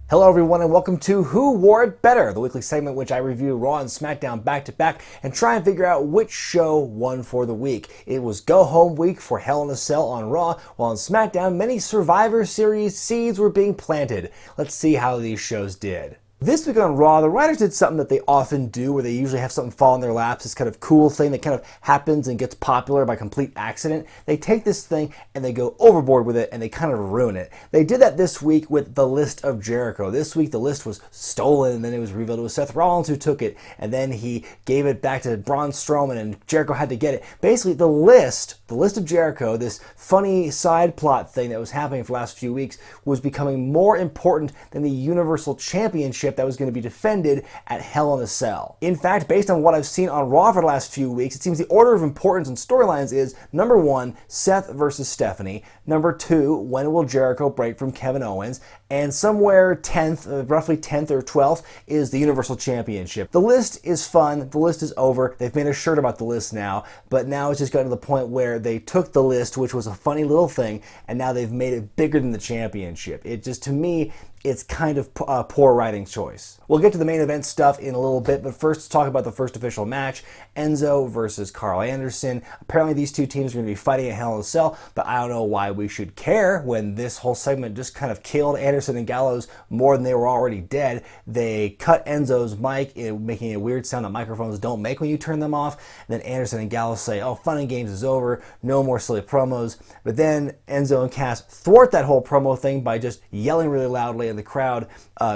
Hello everyone and welcome to Who Wore It Better, the weekly segment in which I review Raw and SmackDown back to back and try and figure out which show won for the week. It was go home week for Hell in a Cell on Raw, while on SmackDown many Survivor Series seeds were being planted. Let's see how these shows did. This week on Raw, the writers did something that they often do, where they usually have something fall in their laps, this kind of cool thing that kind of happens and gets popular by complete accident. They take this thing and they go overboard with it and they kind of ruin it. They did that this week with the list of Jericho. This week the list was stolen and then it was revealed it was Seth Rollins who took it, and then he gave it back to Braun Strowman and Jericho had to get it. Basically the list of Jericho, this funny side plot thing that was happening for the last few weeks, was becoming more important than the Universal Championship that was going to be defended at Hell in a Cell. In fact, based on what I've seen on Raw for the last few weeks, it seems the order of importance in storylines is number 1, Seth versus Stephanie, number 2, when will Jericho break from Kevin Owens, and somewhere 10th, roughly 10th or 12th, is the Universal Championship. The list is fun, the list is over, they've made a shirt about the list now, but now it's just gotten to the point where they took the list, which was a funny little thing, and now they've made it bigger than the championship. It just, to me, it's kind of a poor writing choice. We'll get to the main event stuff in a little bit, but first let's talk about the first official match, Enzo versus Carl Anderson. Apparently these two teams are going to be fighting at Hell in a Cell, but I don't know why we should care when this whole segment just kind of killed Anderson and Gallows more than they were already dead. They cut Enzo's mic, making a weird sound that microphones don't make when you turn them off. And then Anderson and Gallows say, oh, fun and games is over, no more silly promos. But then Enzo and Cass thwart that whole promo thing by just yelling really loudly and the crowd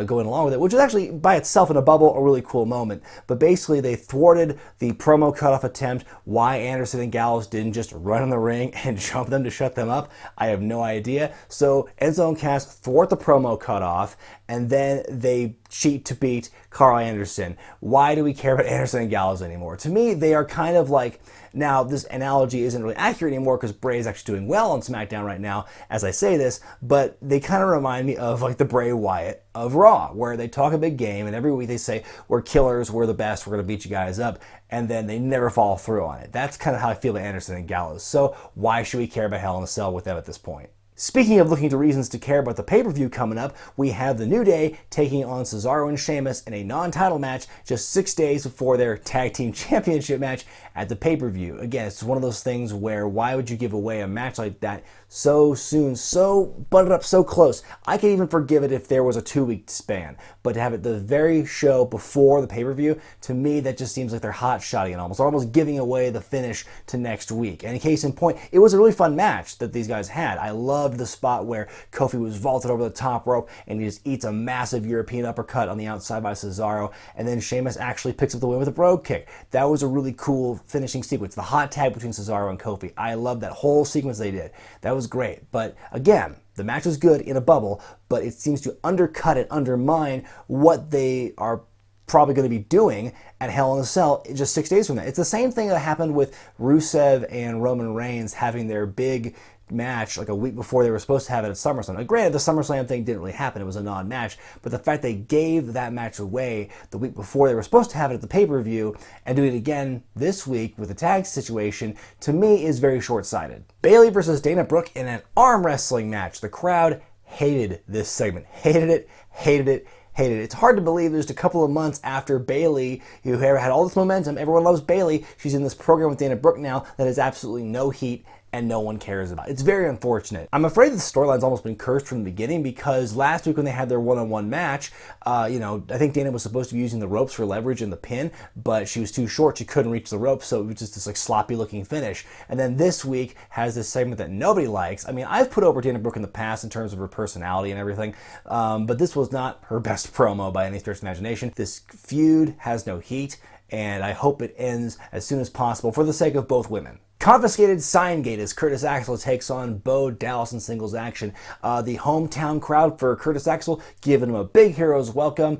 going along with it, which is actually by itself in a bubble a really cool moment. But basically they thwarted the promo cutoff attempt. Why Anderson and Gallows didn't just run in the ring and jump them to shut them up, I have no idea. So Enzo and Cass thwart the promo cutoff, and then they cheat to beat Carl Anderson. Why do we care about Anderson and Gallows anymore? To me, they are kind of like, now this analogy isn't really accurate anymore because Bray is actually doing well on SmackDown right now as I say this, but they kind of remind me of like the Bray Wyatt of Raw, where they talk a big game and every week they say, we're killers, we're the best, we're going to beat you guys up, and then they never follow through on it. That's kind of how I feel about Anderson and Gallows. So why should we care about Hell in a Cell with them at this point? Speaking of looking to reasons to care about the pay-per-view coming up, we have The New Day taking on Cesaro and Sheamus in a non-title match just 6 days before their tag team championship match at the pay-per-view. Again, it's one of those things where why would you give away a match like that so soon, so buttoned up, so close? I could even forgive it if there was a 2-week span, but to have it the very show before the pay-per-view, to me that just seems like they're hot-shotting it almost. They're almost giving away the finish to next week. And in case in point, it was a really fun match that these guys had. I loved the spot where Kofi was vaulted over the top rope and he just eats a massive European uppercut on the outside by Cesaro, and then Sheamus actually picks up the win with a brogue kick. That was a really cool finishing sequence. The hot tag between Cesaro and Kofi. I loved that whole sequence they did. That was great. But again, the match was good in a bubble, but it seems to undercut and undermine what they are probably going to be doing at Hell in a Cell just 6 days from now. It's the same thing that happened with Rusev and Roman Reigns having their big match like a week before they were supposed to have it at SummerSlam. Now, granted, the SummerSlam thing didn't really happen. It was a non-match. But the fact they gave that match away the week before they were supposed to have it at the pay-per-view and doing it again this week with the tag situation, to me, is very short-sighted. Bayley versus Dana Brooke in an arm wrestling match. The crowd hated this segment. Hated it, hated it, hated it. It's hard to believe just a couple of months after Bayley, who had all this momentum, everyone loves Bayley, she's in this program with Dana Brooke now that has absolutely no heat and no one cares about it. It's very unfortunate. I'm afraid the storyline's almost been cursed from the beginning, because last week when they had their one-on-one match, I think Dana was supposed to be using the ropes for leverage in the pin, but she was too short, she couldn't reach the ropes, so it was just this like sloppy looking finish. And then this week has this segment that nobody likes. I mean, I've put over Dana Brooke in the past in terms of her personality and everything, but this was not her best promo by any stretch of the imagination. This feud has no heat, and I hope it ends as soon as possible for the sake of both women. Confiscated sign gate as Curtis Axel takes on Bo Dallas in singles action. The hometown crowd for Curtis Axel giving him a big hero's welcome.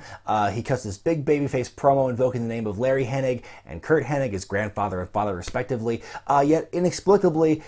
He cuts this big babyface promo invoking the name of Larry Hennig and Kurt Hennig, his grandfather and father respectively. Yet inexplicably,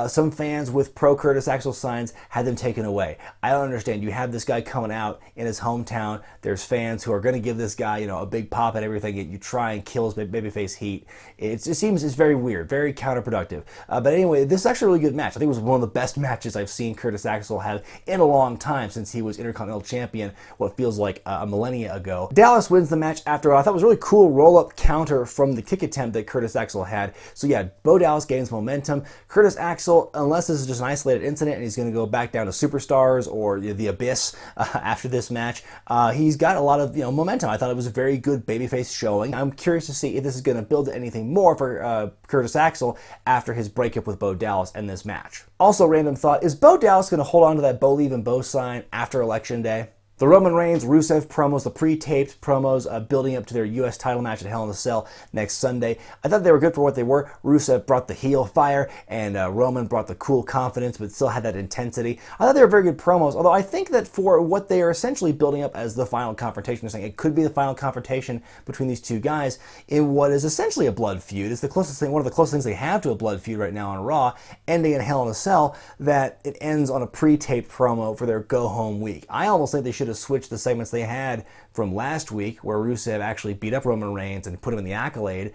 some fans with pro Curtis Axel signs had them taken away. I don't understand. You have this guy coming out in his hometown. There's fans who are going to give this guy, a big pop at everything. Yet you try and kill his babyface heat. It just seems it's very weird, very counterproductive. productive. But anyway, this is actually a really good match. I think it was one of the best matches I've seen Curtis Axel have in a long time since he was Intercontinental Champion, what feels like a millennia ago. Dallas wins the match after what I thought was a really cool roll-up counter from the kick attempt that Curtis Axel had. So yeah, Bo Dallas gains momentum. Curtis Axel, unless this is just an isolated incident and he's going to go back down to Superstars or the Abyss after this match, he's got a lot of momentum. I thought it was a very good babyface showing. I'm curious to see if this is going to build to anything more for Curtis Axel after his breakup with Bo Dallas and this match. Also, random thought, is Bo Dallas going to hold on to that Bo Leave and Bo sign after Election Day? The Roman Reigns, Rusev promos, the pre-taped promos building up to their U.S. title match at Hell in a Cell next Sunday. I thought they were good for what they were. Rusev brought the heel fire, and Roman brought the cool confidence, but still had that intensity. I thought they were very good promos, although I think that for what they are essentially building up as the final confrontation, saying it could be the final confrontation between these two guys in what is essentially a blood feud. It's the closest thing, one of the closest things they have to a blood feud right now on Raw, ending in Hell in a Cell, that it ends on a pre-taped promo for their go-home week. I almost think they should have switched the segments they had from last week, where Rusev actually beat up Roman Reigns and put him in the Accolade,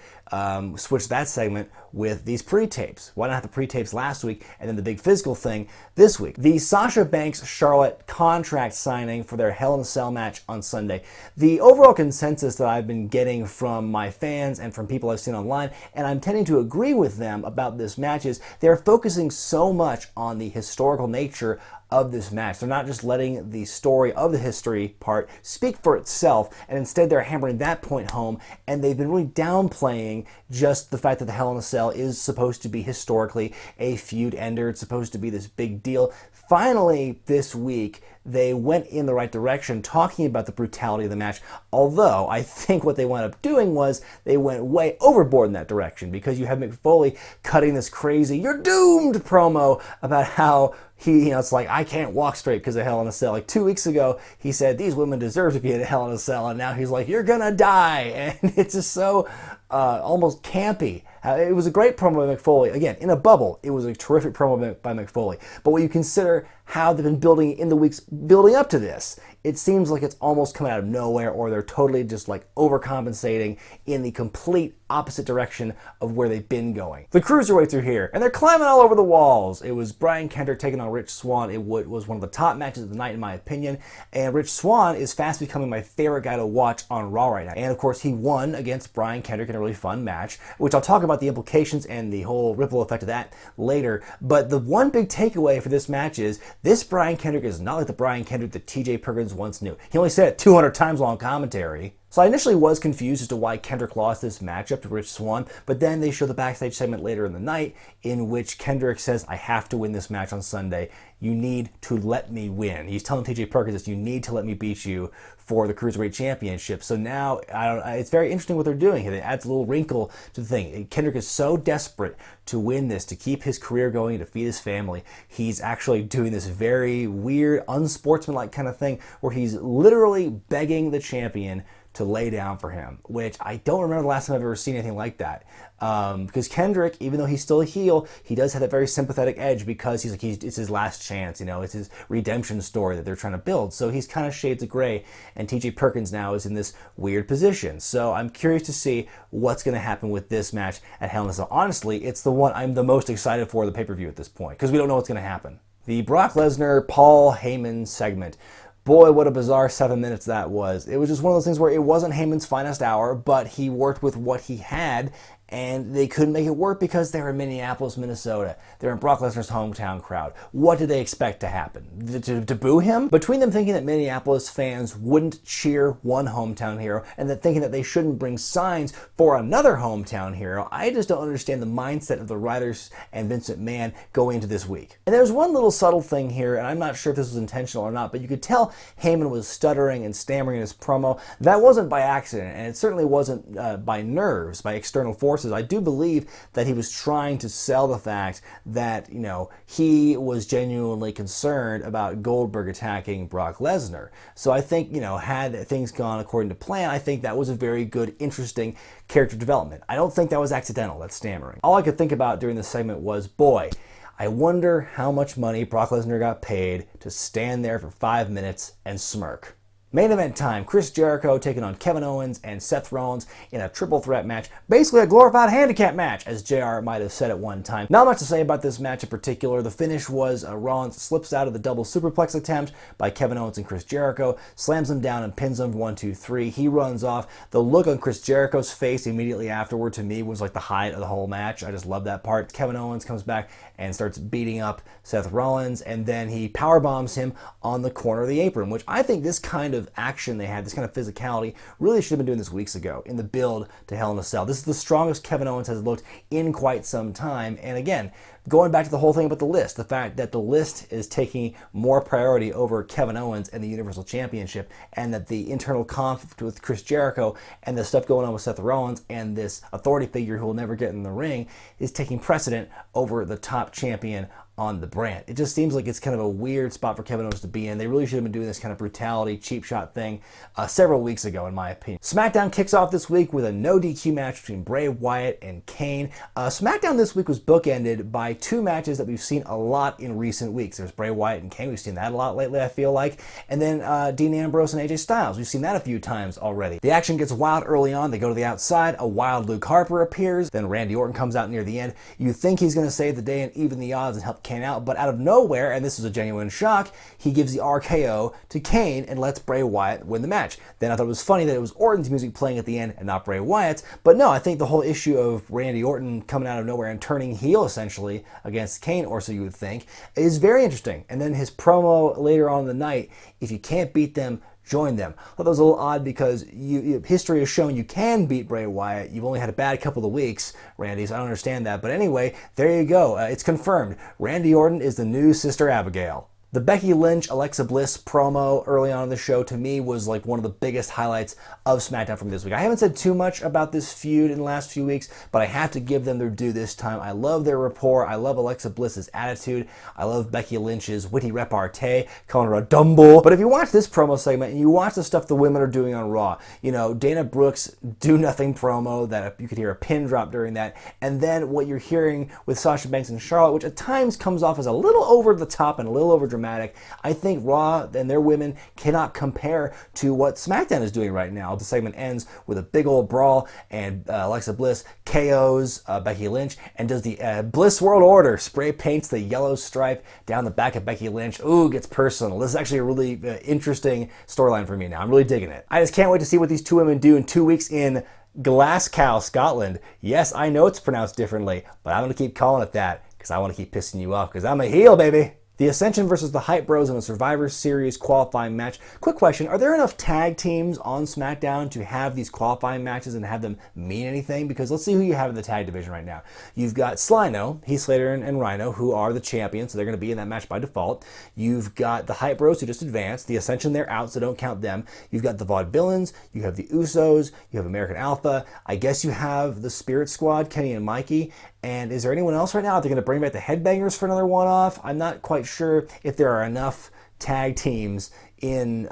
switch that segment with these pre-tapes. Why not have the pre-tapes last week and then the big physical thing this week? The Sasha Banks-Charlotte contract signing for their Hell in a Cell match on Sunday. The overall consensus that I've been getting from my fans and from people I've seen online, and I'm tending to agree with them about this match, is they're focusing so much on the historical nature of this match. They're not just letting the story of the history part speak for itself, and instead they're hammering that point home, and they've been really downplaying just the fact that the Hell in a Cell is supposed to be historically a feud ender. It's supposed to be this big deal. Finally, this week, they went in the right direction talking about the brutality of the match, although I think what they wound up doing was they went way overboard in that direction, because you have Mick Foley cutting this crazy "you're doomed" promo about how he, it's like, I can't walk straight because of Hell in a Cell. Like 2 weeks ago, he said these women deserve to be in Hell in a Cell, and now he's like, you're gonna die, and it's just so almost campy. It was a great promo by Mick Foley. Again, in a bubble, it was a terrific promo by Mick Foley. But when you consider how they've been building in the weeks building up to this, it seems like it's almost coming out of nowhere, or they're totally just like overcompensating in the complete opposite direction of where they've been going. The cruiserweights are here, and they're climbing all over the walls. It was Brian Kendrick taking on Rich Swann. It was one of the top matches of the night, in my opinion, and Rich Swann is fast becoming my favorite guy to watch on Raw right now. And of course, he won against Brian Kendrick in a really fun match, which I'll talk about the implications and the whole ripple effect of that later. But the one big takeaway for this match is this Brian Kendrick is not like the Brian Kendrick that TJ Perkins once knew. He only said it 200 times on commentary. So I initially was confused as to why Kendrick lost this matchup to Rich Swann, but then they show the backstage segment later in the night in which Kendrick says, I have to win this match on Sunday. You need to let me win. He's telling TJ Perkins this, you need to let me beat you for the Cruiserweight Championship. So now, it's very interesting what they're doing here. It adds a little wrinkle to the thing. Kendrick is so desperate to win this, to keep his career going, to feed his family. He's actually doing this very weird, unsportsmanlike kind of thing where he's literally begging the champion to lay down for him, which I don't remember the last time I've ever seen anything like that. Because Kendrick, even though he's still a heel, he does have that very sympathetic edge, because it's his last chance, it's his redemption story that they're trying to build. So he's kind of shades of gray, and TJ Perkins now is in this weird position. So I'm curious to see what's going to happen with this match at Hell in a Cell. Honestly, it's the one I'm the most excited for the pay-per-view at this point, because we don't know what's going to happen. The Brock Lesnar, Paul Heyman segment. Boy, what a bizarre 7 minutes that was. It was just one of those things where it wasn't Heyman's finest hour, but he worked with what he had, and they couldn't make it work because they're in Minneapolis, Minnesota. They're in Brock Lesnar's hometown crowd. What did they expect to happen? To boo him? Between them thinking that Minneapolis fans wouldn't cheer one hometown hero, and that thinking that they shouldn't bring signs for another hometown hero, I just don't understand the mindset of the writers and Vince McMahon going into this week. And there's one little subtle thing here, and I'm not sure if this was intentional or not, but you could tell Heyman was stuttering and stammering in his promo. That wasn't by accident, and it certainly wasn't by nerves, by external forces. I do believe that he was trying to sell the fact that, he was genuinely concerned about Goldberg attacking Brock Lesnar. So I think, had things gone according to plan, I think that was a very good, interesting character development. I don't think that was accidental, that stammering. All I could think about during this segment was, boy, I wonder how much money Brock Lesnar got paid to stand there for 5 minutes and smirk. Main event time, Chris Jericho taking on Kevin Owens and Seth Rollins in a triple threat match. Basically a glorified handicap match, as JR might have said at one time. Not much to say about this match in particular. The finish was Rollins slips out of the double superplex attempt by Kevin Owens and Chris Jericho, slams him down and pins him 1, 2, 3. He runs off. The look on Chris Jericho's face immediately afterward to me was like the highlight of the whole match. I just love that part. Kevin Owens comes back and starts beating up Seth Rollins, and then he powerbombs him on the corner of the apron, which I think this kind of action they had, this kind of physicality, really should have been doing this weeks ago in the build to Hell in a Cell. This is the strongest Kevin Owens has looked in quite some time, and again, going back to the whole thing about the list, the fact that the list is taking more priority over Kevin Owens and the Universal Championship, and that the internal conflict with Chris Jericho and the stuff going on with Seth Rollins and this authority figure who will never get in the ring is taking precedent over the top champion on the brand. It just seems like it's kind of a weird spot for Kevin Owens to be in. They really should have been doing this kind of brutality, cheap shot thing several weeks ago, in my opinion. SmackDown kicks off this week with a no DQ match between Bray Wyatt and Kane. SmackDown this week was bookended by two matches that we've seen a lot in recent weeks. There's Bray Wyatt and Kane. We've seen that a lot lately, I feel like. And then Dean Ambrose and AJ Styles. We've seen that a few times already. The action gets wild early on. They go to the outside. A wild Luke Harper appears. Then Randy Orton comes out near the end. You think he's going to save the day and even the odds and help Kane out, but out of nowhere, and this is a genuine shock, he gives the RKO to Kane and lets Bray Wyatt win the match. Then I thought it was funny that it was Orton's music playing at the end and not Bray Wyatt's, but no, I think the whole issue of Randy Orton coming out of nowhere and turning heel essentially against Kane, or so you would think, is very interesting. And then his promo later on in the night, if you can't beat them, join them. I thought that was a little odd because history has shown you can beat Bray Wyatt. You've only had a bad couple of weeks, Randy, so I don't understand that. But anyway, there you go. It's confirmed. Randy Orton is the new Sister Abigail. The Becky Lynch, Alexa Bliss promo early on in the show to me was like one of the biggest highlights of SmackDown from this week. I haven't said too much about this feud in the last few weeks, but I have to give them their due this time. I love their rapport. I love Alexa Bliss's attitude. I love Becky Lynch's witty repartee, calling her a dumble. But if you watch this promo segment and you watch the stuff the women are doing on Raw, you know, Dana Brooks' do nothing promo that you could hear a pin drop during that, and then what you're hearing with Sasha Banks and Charlotte, which at times comes off as a little over the top and a little over dramatic. I think Raw and their women cannot compare to what SmackDown is doing right now. The segment ends with a big old brawl, and Alexa Bliss KOs Becky Lynch and does the Bliss World Order, spray paints the yellow stripe down the back of Becky Lynch. Ooh, gets personal. This is actually a really interesting storyline for me now. I'm really digging it. I just can't wait to see what these two women do in 2 weeks in Glasgow, Scotland. Yes, I know it's pronounced differently, but I'm going to keep calling it that because I want to keep pissing you off because I'm a heel, baby. The Ascension versus the Hype Bros in a Survivor Series qualifying match. Quick question, are there enough tag teams on SmackDown to have these qualifying matches and have them mean anything? Because let's see who you have in the tag division right now. You've got Slyno, Heath Slater and Rhino, who are the champions, so they're going to be in that match by default. You've got the Hype Bros, who just advanced. The Ascension, they're out, so don't count them. You've got the Vaudevillains, you have the Usos, you have American Alpha. I guess you have the Spirit Squad, Kenny and Mikey. And is there anyone else right now? Are they going to bring back the Headbangers for another one-off? I'm not quite sure if there are enough tag teams on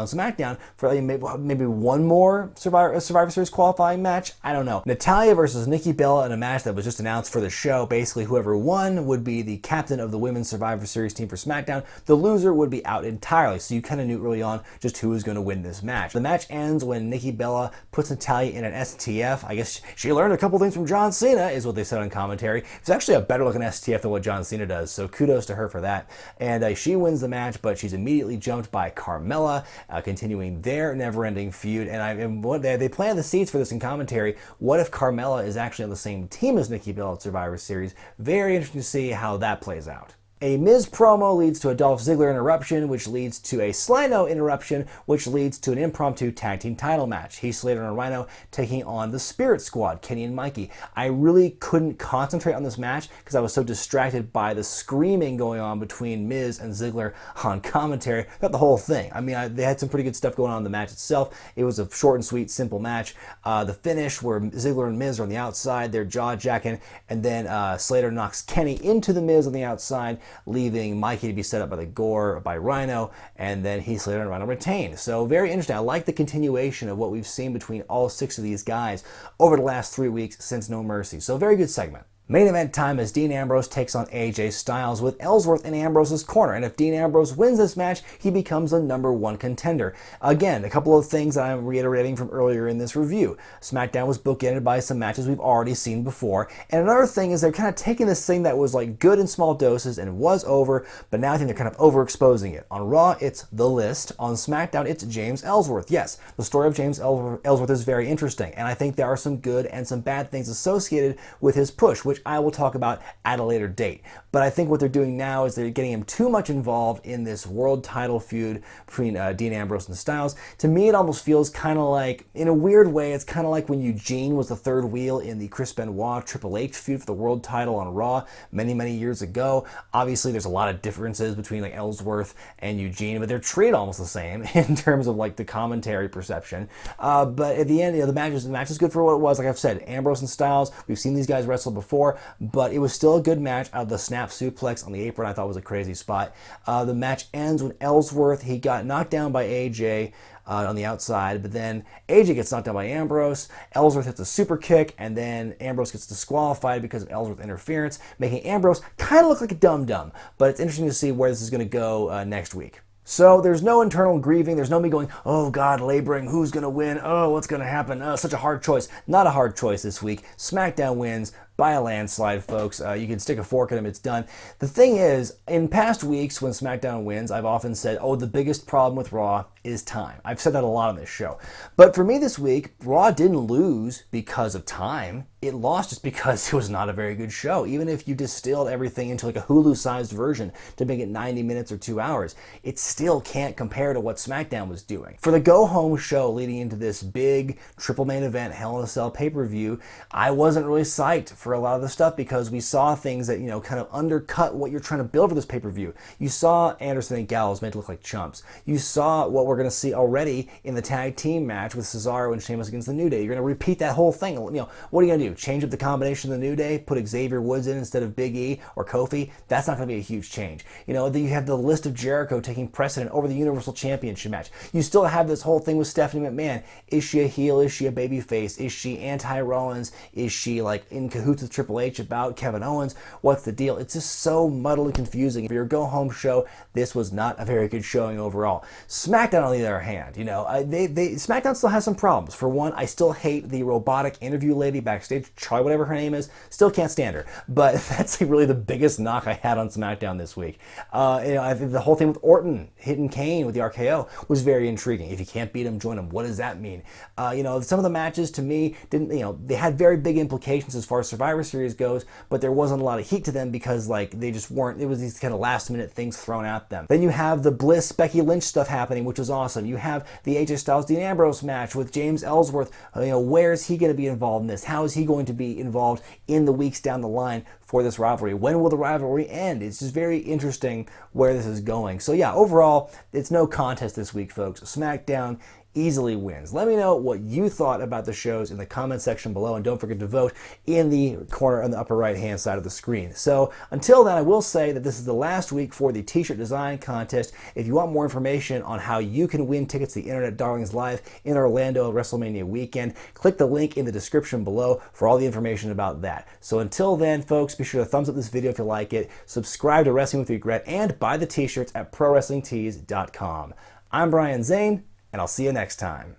SmackDown for maybe one more Survivor Series qualifying match. I don't know. Natalya versus Nikki Bella in a match that was just announced for the show. Basically, whoever won would be the captain of the Women's Survivor Series team for SmackDown. The loser would be out entirely, so you kind of knew early on just who was going to win this match. The match ends when Nikki Bella puts Natalya in an STF. I guess she learned a couple things from John Cena, is what they said on commentary. It's actually a better looking STF than what John Cena does, so kudos to her for that. And she wins the match, but she's immediately jumped by Carmella, continuing their never-ending feud. And they planned the seeds for this in commentary. What if Carmella is actually on the same team as Nikki Bella at Survivor Series? Very interesting to see how that plays out. A Miz promo leads to a Dolph Ziggler interruption, which leads to a Slyno interruption, which leads to an impromptu tag team title match. Heath Slater and Rhino taking on the Spirit Squad, Kenny and Mikey. I really couldn't concentrate on this match because I was so distracted by the screaming going on between Miz and Ziggler on commentary. Not the whole thing. I mean, they had some pretty good stuff going on in the match itself. It was a short and sweet, simple match. The finish where Ziggler and Miz are on the outside, they're jaw-jacking, and then Slater knocks Kenny into the Miz on the outside, leaving Mikey to be set up by the Gore by Rhino, and then Heath Slater and Rhino retain. So very interesting. I like the continuation of what we've seen between all 6 of these guys over the last 3 weeks since No Mercy. So very good segment. Main event time as Dean Ambrose takes on AJ Styles with Ellsworth in Ambrose's corner, and if Dean Ambrose wins this match, he becomes the #1 contender. Again, a couple of things that I'm reiterating from earlier in this review. SmackDown was bookended by some matches we've already seen before, and another thing is they're kind of taking this thing that was like good in small doses and was over, but now I think they're kind of overexposing it. On Raw, it's The List. On SmackDown, it's James Ellsworth. Yes, the story of James Ellsworth is very interesting, and I think there are some good and some bad things associated with his push, which I will talk about at a later date. But I think what they're doing now is they're getting him too much involved in this world title feud between Dean Ambrose and Styles. To me, it almost feels kind of like, in a weird way, it's kind of like when Eugene was the third wheel in the Chris Benoit Triple H feud for the world title on Raw many, many years ago. Obviously, there's a lot of differences between like Ellsworth and Eugene, but they're treated almost the same in terms of like the commentary perception. But at the end, the match is good for what it was. Like I've said, Ambrose and Styles, we've seen these guys wrestle before, but it was still a good match. The snap suplex on the apron I thought was a crazy spot. The match ends with Ellsworth. He got knocked down by AJ on the outside, but then AJ gets knocked down by Ambrose. Ellsworth hits a super kick, and then Ambrose gets disqualified because of Ellsworth interference, making Ambrose kind of look like a dum-dum. But it's interesting to see where this is going to go next week. So there's no internal grieving. There's no me going, oh God, laboring, who's going to win? Oh, what's going to happen? Oh, such a hard choice. Not a hard choice this week. SmackDown wins by a landslide, folks. You can stick a fork in them, it's done. The thing is, in past weeks when SmackDown wins, I've often said, oh, the biggest problem with Raw is time. I've said that a lot on this show. But for me this week, Raw didn't lose because of time. It lost just because it was not a very good show. Even if you distilled everything into like a Hulu-sized version to make it 90 minutes or 2 hours, it still can't compare to what SmackDown was doing. For the go-home show leading into this big triple main event Hell in a Cell pay-per-view, I wasn't really psyched for a lot of the stuff because we saw things that, kind of undercut what you're trying to build for this pay-per-view. You saw Anderson and Gallows made to look like chumps. You saw what we're going to see already in the tag team match with Cesaro and Sheamus against the New Day. You're going to repeat that whole thing. What are you going to do? Change up the combination of the New Day? Put Xavier Woods in instead of Big E or Kofi? That's not going to be a huge change. Then you have the list of Jericho taking precedent over the Universal Championship match. You still have this whole thing with Stephanie McMahon. Is she a heel? Is she a babyface? Is she anti-Rollins? Is she like in cahoots with Triple H about Kevin Owens? What's the deal? It's just so muddled and confusing. For your go-home show, this was not a very good showing overall. SmackDown, on the other hand, SmackDown still has some problems. For one, I still hate the robotic interview lady backstage, Charlie, whatever her name is. Still can't stand her. But that's really the biggest knock I had on SmackDown this week. I think the whole thing with Orton hitting Kane with the RKO was very intriguing. If you can't beat him, join him. What does that mean? Some of the matches to me didn't, they had very big implications as far as Survivor Series goes, but there wasn't a lot of heat to them because they just weren't, it was these kind of last minute things thrown at them. Then you have the Bliss Becky Lynch stuff happening, which was awesome. You have the AJ Styles Dean Ambrose match with James Ellsworth. Where is he going to be involved in this? How is he going to be involved in the weeks down the line for this rivalry? When will the rivalry end? It's just very interesting where this is going. So yeah, overall, it's no contest this week, folks. SmackDown easily wins. Let me know what you thought about the shows in the comment section below, and don't forget to vote in the corner on the upper right hand side of the screen. So until then, I will say that this is the last week for the t-shirt design contest. If you want more information on how you can win tickets to the Internet Darlings Live in Orlando WrestleMania weekend, click the link in the description below for all the information about that. So until then, folks, be sure to thumbs up this video if you like it, subscribe to Wrestling with Regret, and buy the t-shirts at ProWrestlingTees.com. I'm Brian Zane, and I'll see you next time.